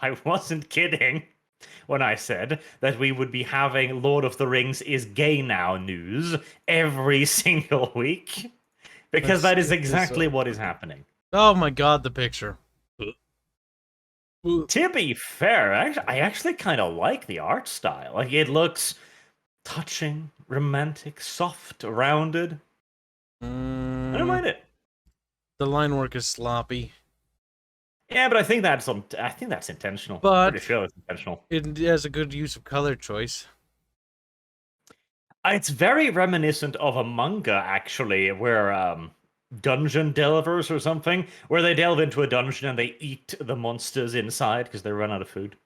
I wasn't kidding when I said that we would be having Lord of the Rings is gay now news every single week, because Let's that is get this exactly what is over. happening. Oh my god, the picture. To be fair, I actually kind of like the art style. Like, it looks touching, romantic, soft, rounded. I don't Mm, mind it. the line work is sloppy, Yeah, but I think that's intentional. Pretty but sure it's intentional. it has a good use of color choice. It's very reminiscent of a manga, actually, where dungeon delvers or something, where they delve into a dungeon and they eat the monsters inside because they run out of food.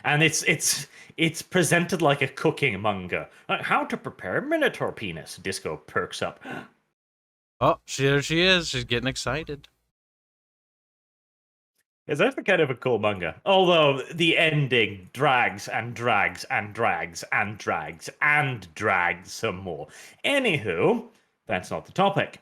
And it's presented like a cooking manga. Like, how to prepare minotaur penis. Disco perks up. Oh, there she is. She's getting excited. It's actually kind of a cool manga. Although the ending drags and drags and drags and drags and drags some more. Anywho, that's not the topic.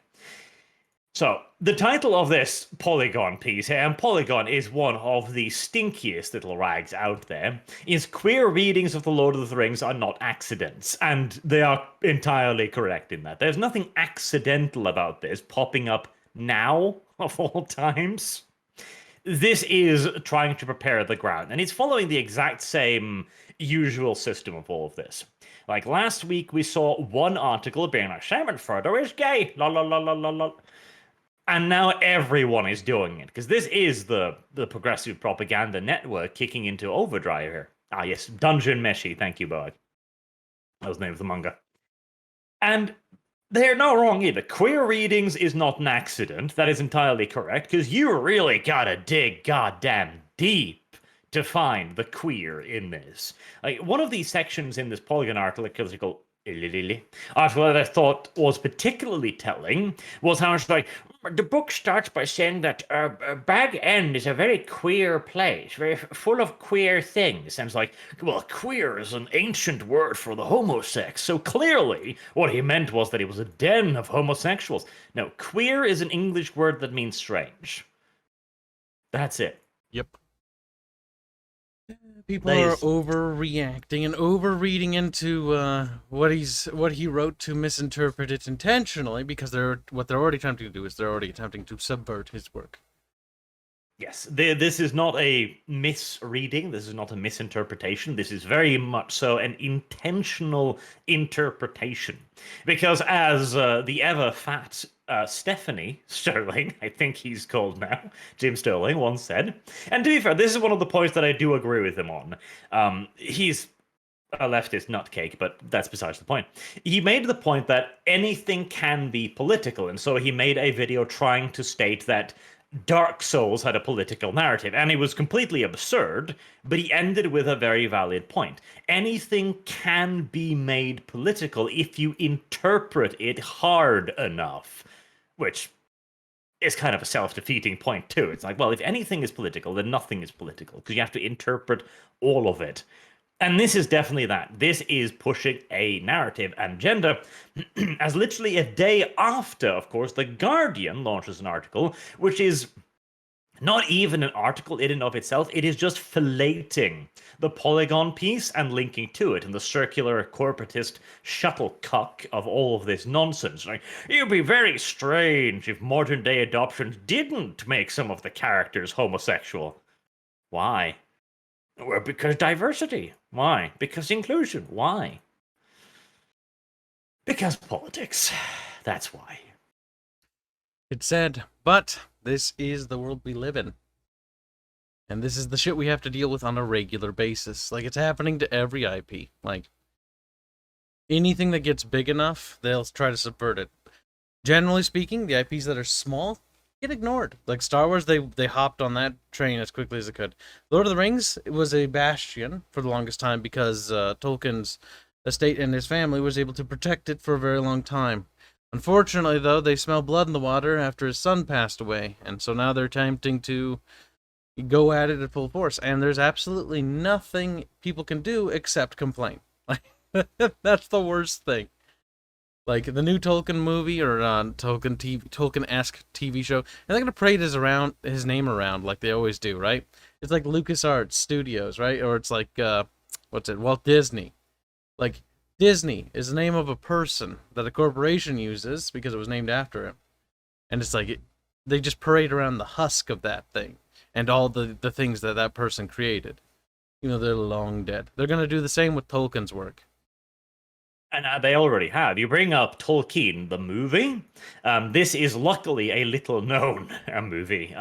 So, the title of this Polygon piece here, and Polygon is one of the stinkiest little rags out there, is queer readings of The Lord of the Rings are not accidents. And they are entirely correct in that. There's nothing accidental about this popping up now, of all times. This is trying to prepare the ground, and it's following the exact same usual system of all of this. Like last week, we saw one article being like, Sam and Frodo is gay, la la la la la la. And now everyone is doing it, because this is the progressive propaganda network kicking into overdrive here. Ah, yes, Dungeon Meshi, thank you, bud. That was the name of the manga. And they're not wrong either. Queer readings is not an accident. That is entirely correct, because you really gotta dig goddamn deep to find the queer in this. Like, one of these sections in this Polygon article that I thought was particularly telling was how it's like, the book starts by saying that Bag End is a very queer place, very full of queer things. And it's like, well, queer is an ancient word for the homosex. So clearly, what he meant was that it was a den of homosexuals. No, queer is an English word that means strange. That's it. Yep. People That are is overreacting and overreading into what he wrote to misinterpret it intentionally, because what they're already attempting to do is they're already attempting to subvert his work. Yes, this is not a misreading. This is not a misinterpretation. This is very much so an intentional interpretation. Because as the ever fat Stephanie Sterling, I think he's called now, Jim Sterling, once said, and to be fair, this is one of the points that I do agree with him on. He's a leftist nutcake, but that's besides the point. He made the point that anything can be political, and so he made a video trying to state that Dark Souls had a political narrative, and it was completely absurd, but he ended with a very valid point. Anything can be made political if you interpret it hard enough, which is kind of a self-defeating point too. It's like, well, if anything is political, then nothing is political, because you have to interpret all of it. And this is definitely that. This is pushing a narrative and agenda, as literally a day after, of course, The Guardian launches an article, which is not even an article in and of itself. It is just filleting the Polygon piece and linking to it in the circular corporatist shuttlecock of all of this nonsense. Like, it would be very strange if modern day adoptions didn't make some of the characters homosexual. Why? Well, because diversity. Why? Because inclusion. Why? Because politics. That's why. It's sad, but this is the world we live in. And this is the shit we have to deal with on a regular basis. Like, it's happening to every IP. Like, anything that gets big enough, they'll try to subvert it. Generally speaking, the IPs that are small get ignored. Like Star Wars, they hopped on that train as quickly as they could. Lord of the Rings was a bastion for the longest time because Tolkien's estate and his family was able to protect it for a very long time. Unfortunately, though, they smell blood in the water after his son passed away, and so now they're attempting to go at it at full force. And there's absolutely nothing people can do except complain. Like, that's the worst thing. Like the new Tolkien movie or Tolkien-esque TV show, and they're gonna parade his name around like they always do, right? It's like LucasArts Studios, right? Or it's like Walt Disney. Like Disney is the name of a person that a corporation uses because it was named after him, and it's like they just parade around the husk of that thing and all the things that that person created. You know, they're long dead. They're gonna do the same with Tolkien's work. And they already have. You bring up Tolkien, the movie. This is luckily a little known movie,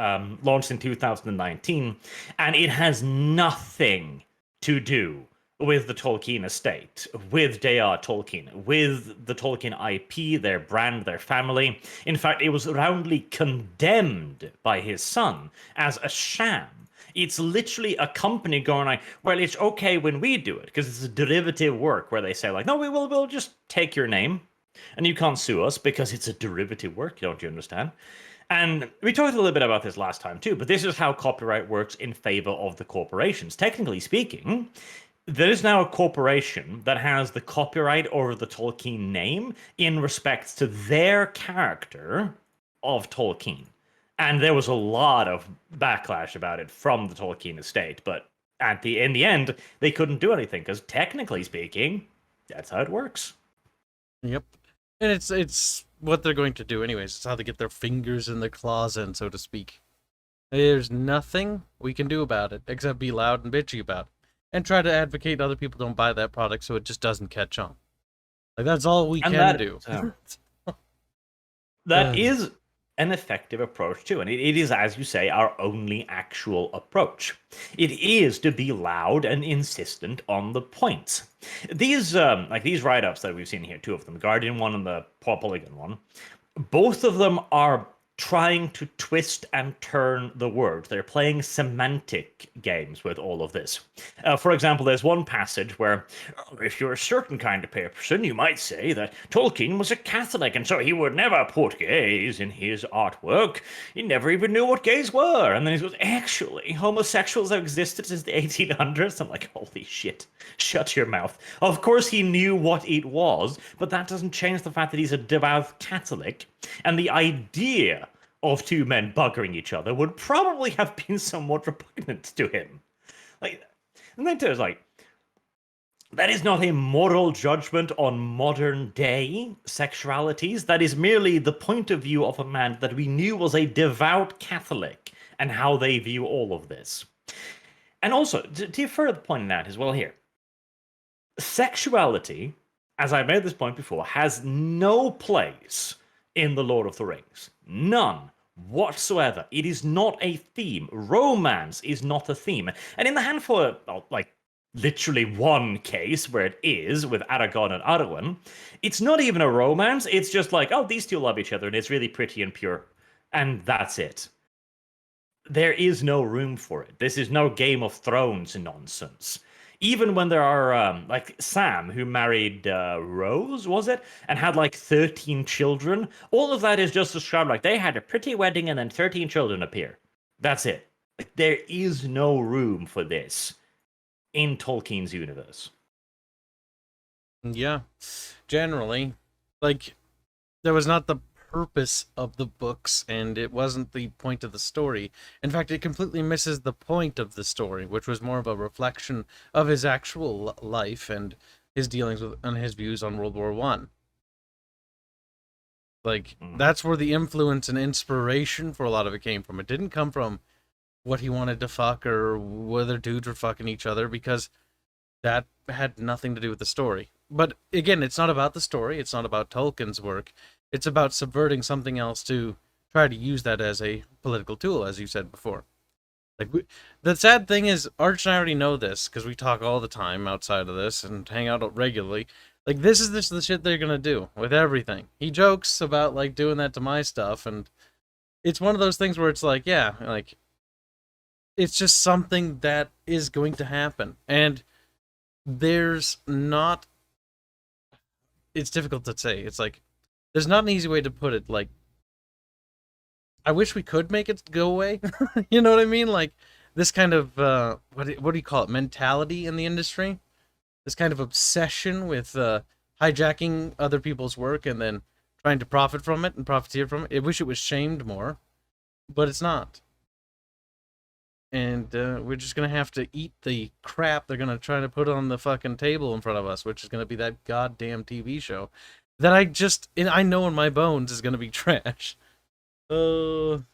launched in 2019, and it has nothing to do with the Tolkien estate, with J.R. Tolkien, with the Tolkien IP, their brand, their family. In fact, it was roundly condemned by his son as a sham. It's literally a company going like, well, it's okay when we do it because it's a derivative work where they say like, no, we'll just take your name and you can't sue us because it's a derivative work. Don't you understand? And we talked a little bit about this last time too, but this is how copyright works in favor of the corporations. Technically speaking, there is now a corporation that has the copyright over the Tolkien name in respect to their character of Tolkien. And there was a lot of backlash about it from the Tolkien estate, but in the end, they couldn't do anything because technically speaking, that's how it works. Yep. And it's what they're going to do anyways. It's how they get their fingers in the claws in, so to speak. There's nothing we can do about it except be loud and bitchy about it. And try to advocate other people don't buy that product so it just doesn't catch on. Like that's all we can do. That is an effective approach too, and it is, as you say, our only actual approach. It is to be loud and insistent on the points. These these write-ups that we've seen here, two of them, the Guardian one and the Polygon one, both of them are trying to twist and turn the word. They're playing semantic games with all of this. For example, there's one passage where, if you're a certain kind of person, you might say that Tolkien was a Catholic, and so he would never put gays in his artwork. He never even knew what gays were. And then he goes, actually, homosexuals have existed since the 1800s. I'm like, holy shit, shut your mouth. Of course he knew what it was, but that doesn't change the fact that he's a devout Catholic. And the idea of two men buggering each other would probably have been somewhat repugnant to him. Like, and then there's like, that is not a moral judgment on modern day sexualities. That is merely the point of view of a man that we knew was a devout Catholic and how they view all of this. And also, to further point that as well here, sexuality, as I made this point before, has no place in The Lord of the Rings. None whatsoever. It is not a theme. Romance is not a theme. And in the handful of, like, literally one case where it is, with Aragorn and Arwen, it's not even a romance. It's just like, oh, these two love each other and it's really pretty and pure. And that's it. There is no room for it. This is no Game of Thrones nonsense. Even when there are, like, Sam, who married Rose, was it? And had, like, 13 children. All of that is just described like they had a pretty wedding and then 13 children appear. That's it. There is no room for this in Tolkien's universe. Yeah. Generally. Like, there was not the purpose of the books, and it wasn't the point of the story. In fact, it completely misses the point of the story, which was more of a reflection of his actual life and his dealings with and his views on World War One. Like, that's where the influence and inspiration for a lot of it came from. It didn't come from what he wanted to fuck or whether dudes were fucking each other, because that had nothing to do with the story. But again, it's not about the story. It's not about Tolkien's work. It's about subverting something else to try to use that as a political tool, as you said before. Like, the sad thing is, Arch and I already know this, because we talk all the time outside of this and hang out regularly. Like, this is the shit they're gonna do with everything. He jokes about, like, doing that to my stuff, and it's one of those things where it's like, yeah, like, it's just something that is going to happen. And there's not... It's difficult to say. It's like, there's not an easy way to put it. Like, I wish we could make it go away. You know what I mean? Like, this kind of, what do you call it? Mentality in the industry? This kind of obsession with hijacking other people's work and then trying to profit from it and profiteer from it. I wish it was shamed more, but it's not. and we're just gonna have to eat the crap they're gonna try to put on the fucking table in front of us, which is gonna be that goddamn TV show that I know in my bones is gonna be trash. It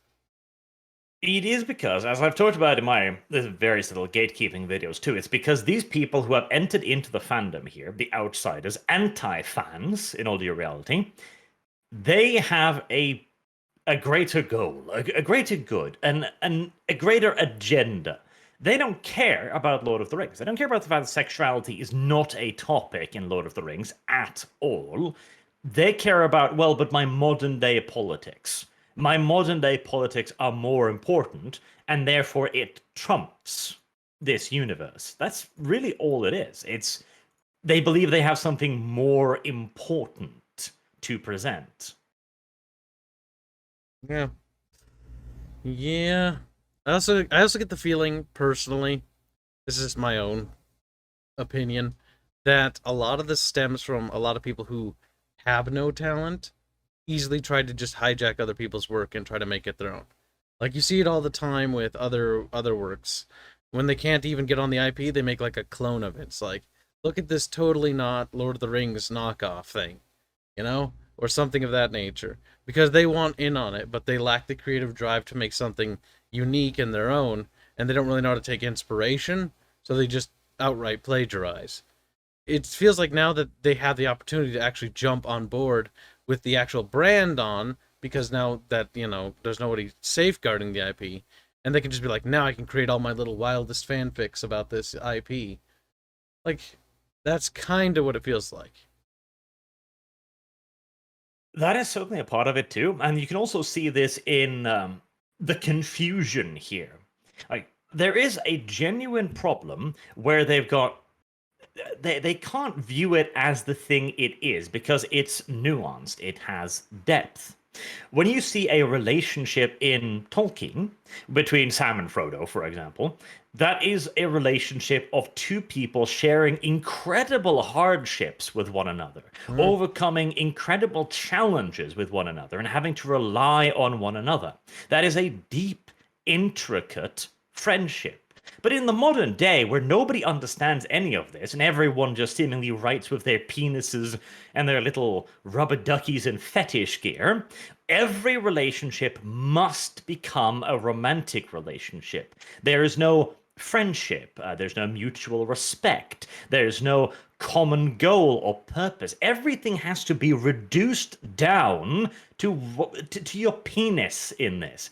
is because, as I've talked about in my various little gatekeeping videos too, it's because these people who have entered into the fandom here, the outsiders, anti-fans in all due reality, they have a greater goal, a greater good, and a greater agenda. They don't care about Lord of the Rings. They don't care about the fact that sexuality is not a topic in Lord of the Rings at all. They care about, well, but my modern day politics. My modern day politics are more important, and therefore it trumps this universe. That's really all it is. It's they believe they have something more important to present. Yeah. Yeah. I also get the feeling personally, this is my own opinion, that a lot of this stems from a lot of people who have no talent easily try to just hijack other people's work and try to make it their own. Like you see it all the time with other works. When they can't even get on the IP, they make like a clone of it. It's like, look at this totally not Lord of the Rings knockoff thing, you know? Or something of that nature. Because they want in on it, but they lack the creative drive to make something unique and their own, and they don't really know how to take inspiration, so they just outright plagiarize. It feels like now that they have the opportunity to actually jump on board with the actual brand on, because now that, there's nobody safeguarding the IP, and they can just be like, now I can create all my little wildest fanfics about this IP. Like, that's kind of what it feels like. That is certainly a part of it too, and you can also see this in the confusion here. Like there is a genuine problem where they've got they can't view it as the thing it is because it's nuanced, it has depth. When you see a relationship in Tolkien between Sam and Frodo, for example, that is a relationship of two people sharing incredible hardships with one another, overcoming incredible challenges with one another, and having to rely on one another. That is a deep, intricate friendship. But in the modern day, where nobody understands any of this, and everyone just seemingly writes with their penises and their little rubber duckies and fetish gear, every relationship must become a romantic relationship. There is no friendship, there's no mutual respect, there's no common goal or purpose. Everything has to be reduced down to your penis in this.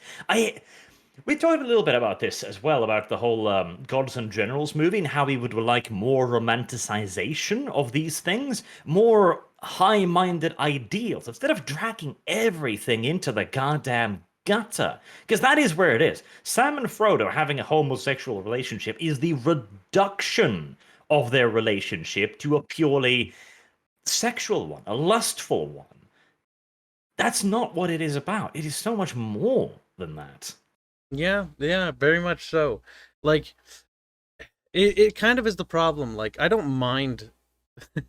We talked a little bit about this as well, about the whole Gods and Generals movie and how we would like more romanticization of these things, more high-minded ideals, instead of dragging everything into the goddamn gutter. Because that is where it is. Sam and Frodo having a homosexual relationship is the reduction of their relationship to a purely sexual one, a lustful one. That's not what it is about. It is so much more than that. Yeah, very much so. Like, it kind of is the problem. Like, I don't mind.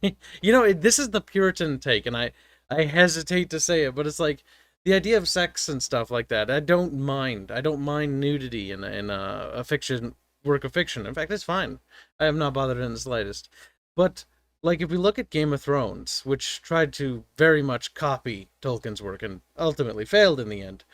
This is the Puritan take, and I hesitate to say it, but it's like the idea of sex and stuff like that. I don't mind. I don't mind nudity in a fiction work of fiction. In fact, it's fine. I am not bothered in the slightest. But like, if we look at Game of Thrones, which tried to very much copy Tolkien's work and ultimately failed in the end,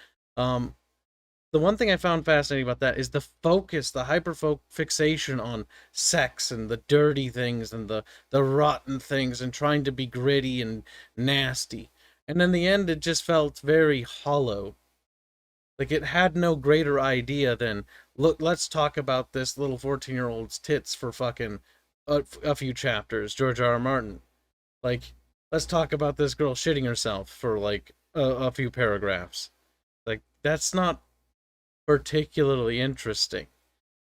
the one thing I found fascinating about that is the focus, the fixation on sex and the dirty things and the rotten things and trying to be gritty and nasty. And in the end, it just felt very hollow. Like it had no greater idea than, look, let's talk about this little 14-year-old's tits for fucking a few chapters, George R. R. Martin. Like, let's talk about this girl shitting herself for like a few paragraphs. Like, that's not particularly interesting.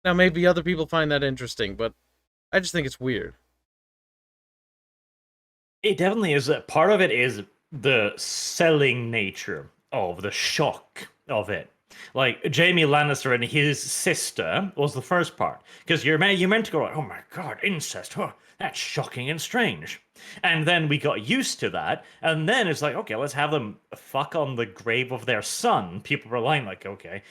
Now, maybe other people find that interesting, but I just think it's weird. It definitely is. Part of it is the selling nature of the shock of it. Like Jaime Lannister and his sister was the first part, because you're meant to go, oh my god, incest, huh, that's shocking and strange. And then we got used to that, and then it's like, okay, let's have them fuck on the grave of their son. People were lying like, okay,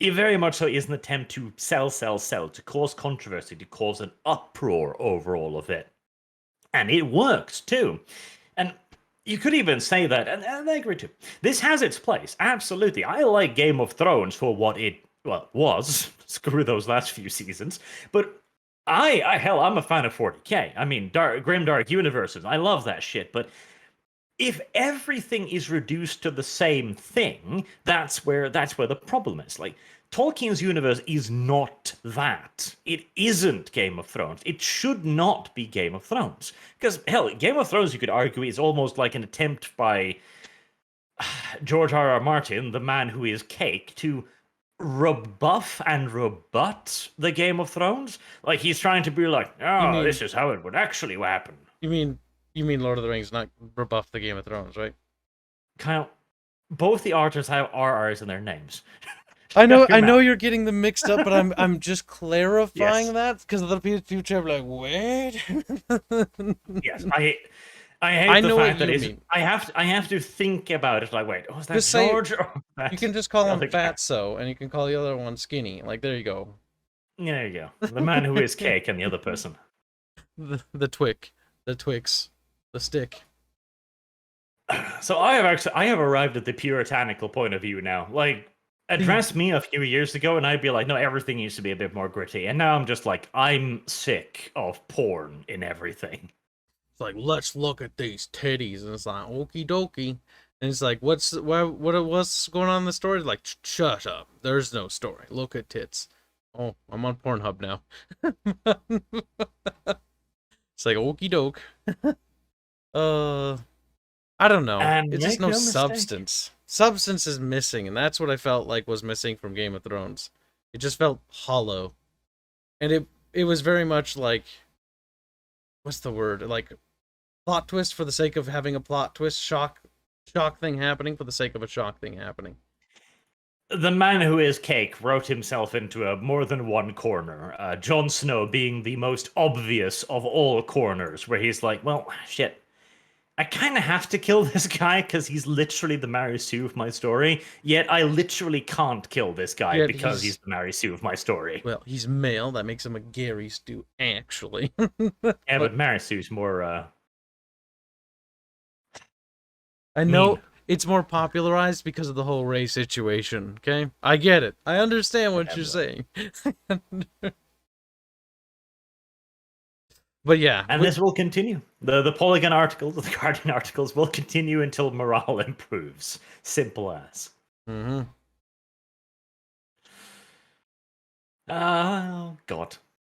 it very much so is an attempt to sell, to cause controversy, to cause an uproar over all of it. And it works too. And you could even say that, and I agree too. This has its place, absolutely. I like Game of Thrones for what it was. Screw those last few seasons, but hell, I'm a fan of 40K. I mean, grim dark universes. I love that shit. But if everything is reduced to the same thing, that's where the problem is. Like, Tolkien's universe is not that. It isn't Game of Thrones. It should not be Game of Thrones. Because, hell, Game of Thrones, you could argue, is almost like an attempt by George R.R. Martin, the man who is cake, to rebuff and rebut the Game of Thrones. Like, he's trying to be like, this is how it would actually happen. You mean Lord of the Rings, not rebuff the Game of Thrones, right? Kyle, both the authors have RRs in their names. I know you're getting them mixed up, but I'm just clarifying that because other people are like, wait. Yes, I hate the fact that I have to think about it. Like, wait, was that George? You can just call him Fatso, and you can call the other one Skinny. Like, there you go. There you go. The man who is cake, and the other person. The Twix, the stick. So I have arrived at the puritanical point of view now. Like, address me a few years ago, and I'd be like, no, everything used to be a bit more gritty. And now I'm just like, I'm sick of porn in everything. It's like, let's look at these titties, and it's like, okie dokie. And it's like, what's going on in the story? Like, shut up. There's no story. Look at tits. Oh, I'm on Pornhub now. It's like, okie doke. I don't know. It's just no substance. Substance is missing, and that's what I felt like was missing from Game of Thrones. It just felt hollow. And it was very much like, what's the word? Like, plot twist for the sake of having a plot twist, shock thing happening for the sake of a shock thing happening. The man who is cake wrote himself into a more than one corner. Jon Snow being the most obvious of all corners, where he's like, well, shit, I kind of have to kill this guy because he's literally the Mary Sue of my story, yet I literally can't kill this guy because he's the Mary Sue of my story. Well, he's male, that makes him a Gary Stu, actually. Yeah, but Mary Sue's more, I know it's more popularized because of the whole Ray situation, okay? I get it. I understand what you're saying. But yeah. And this will continue. The Polygon articles, the Guardian articles will continue until morale improves. Simple as. Mm-hmm. Oh, God.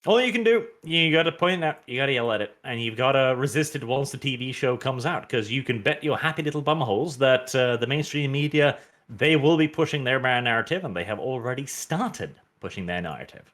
All you can do, you gotta point it out, you gotta yell at it, and you've gotta resist it once the TV show comes out, because you can bet your happy little bumholes that the mainstream media, they will be pushing their narrative, and they have already started pushing their narrative.